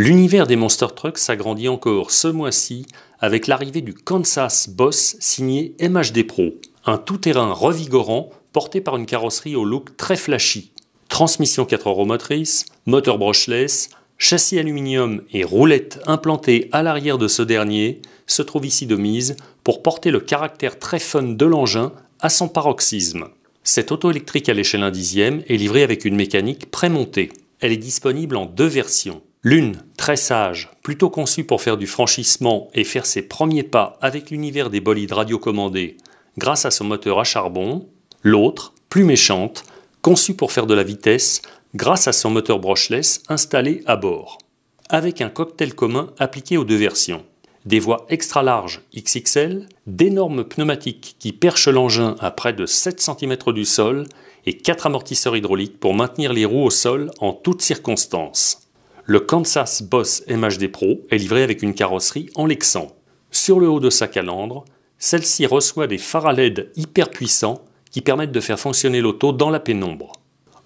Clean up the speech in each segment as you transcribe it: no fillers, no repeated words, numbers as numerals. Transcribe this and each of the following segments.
L'univers des Monster Trucks s'agrandit encore ce mois-ci avec l'arrivée du Kansas Boss signé MHD Pro, un tout-terrain revigorant porté par une carrosserie au look très flashy. Transmission 4 roues motrices, moteur brushless, châssis aluminium et roulettes implantées à l'arrière de ce dernier se trouvent ici de mise pour porter le caractère très fun de l'engin à son paroxysme. Cette auto électrique à l'échelle 1/10 est livrée avec une mécanique prémontée. Elle est disponible en 2 versions. L'une, très sage, plutôt conçue pour faire du franchissement et faire ses premiers pas avec l'univers des bolides radiocommandés grâce à son moteur à charbon. L'autre, plus méchante, conçue pour faire de la vitesse grâce à son moteur brushless installé à bord. Avec un cocktail commun appliqué aux 2 versions. Des voies extra larges XXL, d'énormes pneumatiques qui perchent l'engin à près de 7 cm du sol et 4 amortisseurs hydrauliques pour maintenir les roues au sol en toutes circonstances. Le Kansas Boss MHD Pro est livré avec une carrosserie en Lexan. Sur le haut de sa calandre, celle-ci reçoit des phares à LED hyper puissants qui permettent de faire fonctionner l'auto dans la pénombre.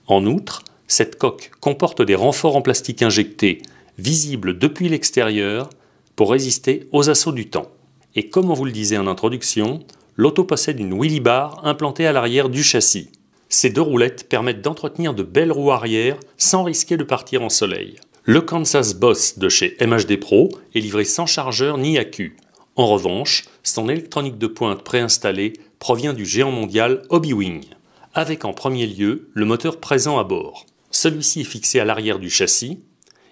En outre, cette coque comporte des renforts en plastique injectés, visibles depuis l'extérieur, pour résister aux assauts du temps. Et comme on vous le disait en introduction, l'auto possède une wheelie bar implantée à l'arrière du châssis. Ces 2 roulettes permettent d'entretenir de belles roues arrière sans risquer de partir en soleil. Le Kansas Boss de chez MHD Pro est livré sans chargeur ni accu. En revanche, son électronique de pointe préinstallée provient du géant mondial Hobbywing, avec en premier lieu le moteur présent à bord. Celui-ci est fixé à l'arrière du châssis.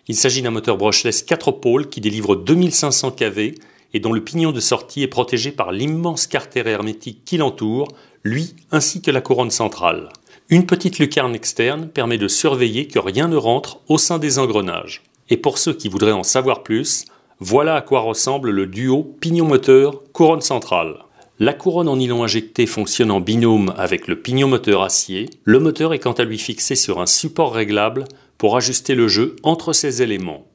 Il s'agit d'un moteur brushless 4 pôles qui délivre 2500 kV et dont le pignon de sortie est protégé par l'immense carter hermétique qui l'entoure, lui ainsi que la couronne centrale. Une petite lucarne externe permet de surveiller que rien ne rentre au sein des engrenages. Et pour ceux qui voudraient en savoir plus, voilà à quoi ressemble le duo pignon-moteur-couronne centrale. La couronne en nylon injecté fonctionne en binôme avec le pignon-moteur acier. Le moteur est quant à lui fixé sur un support réglable pour ajuster le jeu entre ces éléments.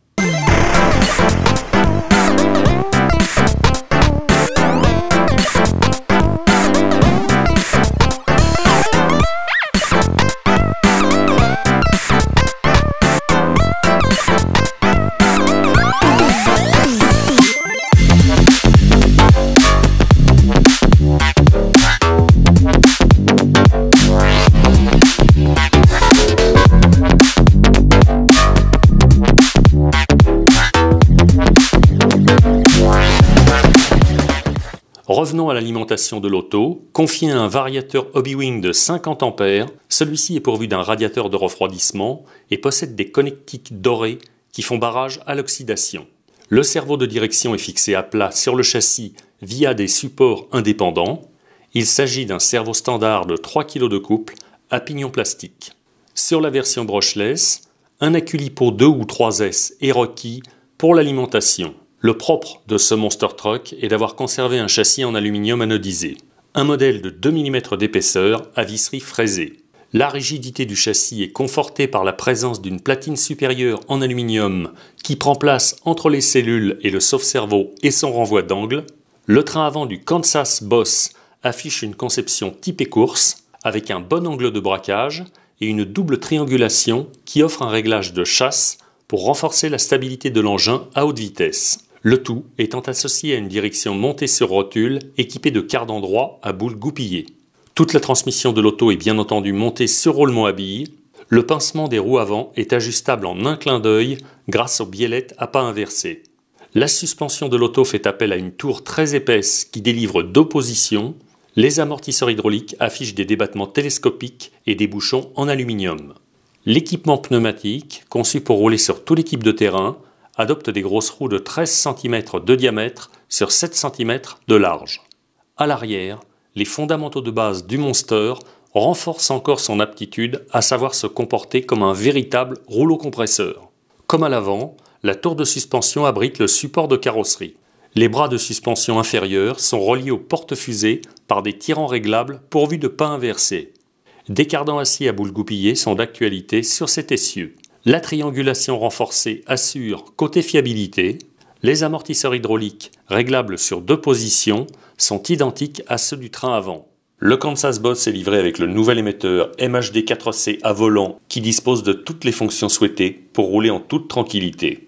Revenons à l'alimentation de l'auto. Confié à un variateur Hobbywing de 50 A, celui-ci est pourvu d'un radiateur de refroidissement et possède des connectiques dorés qui font barrage à l'oxydation. Le cerveau de direction est fixé à plat sur le châssis via des supports indépendants. Il s'agit d'un servo standard de 3 kg de couple à pignon plastique. Sur la version brushless, un accu-lipo 2 ou 3S est requis pour l'alimentation. Le propre de ce Monster Truck est d'avoir conservé un châssis en aluminium anodisé. Un modèle de 2 mm d'épaisseur à visserie fraisée. La rigidité du châssis est confortée par la présence d'une platine supérieure en aluminium qui prend place entre les cellules et le sauve-cerveau et son renvoi d'angle. Le train avant du Kansas Boss affiche une conception typée course avec un bon angle de braquage et une double triangulation qui offre un réglage de chasse pour renforcer la stabilité de l'engin à haute vitesse. Le tout étant associé à une direction montée sur rotule équipée de cardans droits à boules goupillées. Toute la transmission de l'auto est bien entendu montée sur roulement à billes. Le pincement des roues avant est ajustable en un clin d'œil grâce aux biellettes à pas inversées. La suspension de l'auto fait appel à une tour très épaisse qui délivre 2 positions. Les amortisseurs hydrauliques affichent des débattements télescopiques et des bouchons en aluminium. L'équipement pneumatique, conçu pour rouler sur tout les types de terrain, adopte des grosses roues de 13 cm de diamètre sur 7 cm de large. À l'arrière, les fondamentaux de base du Monster renforcent encore son aptitude à savoir se comporter comme un véritable rouleau compresseur. Comme à l'avant, la tour de suspension abrite le support de carrosserie. Les bras de suspension inférieurs sont reliés aux porte-fusées par des tirants réglables pourvus de pas inversés. Des cardans acier à boules goupillées sont d'actualité sur cet essieu. La triangulation renforcée assure côté fiabilité. Les amortisseurs hydrauliques, réglables sur 2 positions, sont identiques à ceux du train avant. Le Kansas Boss est livré avec le nouvel émetteur MHD 4C à volant qui dispose de toutes les fonctions souhaitées pour rouler en toute tranquillité.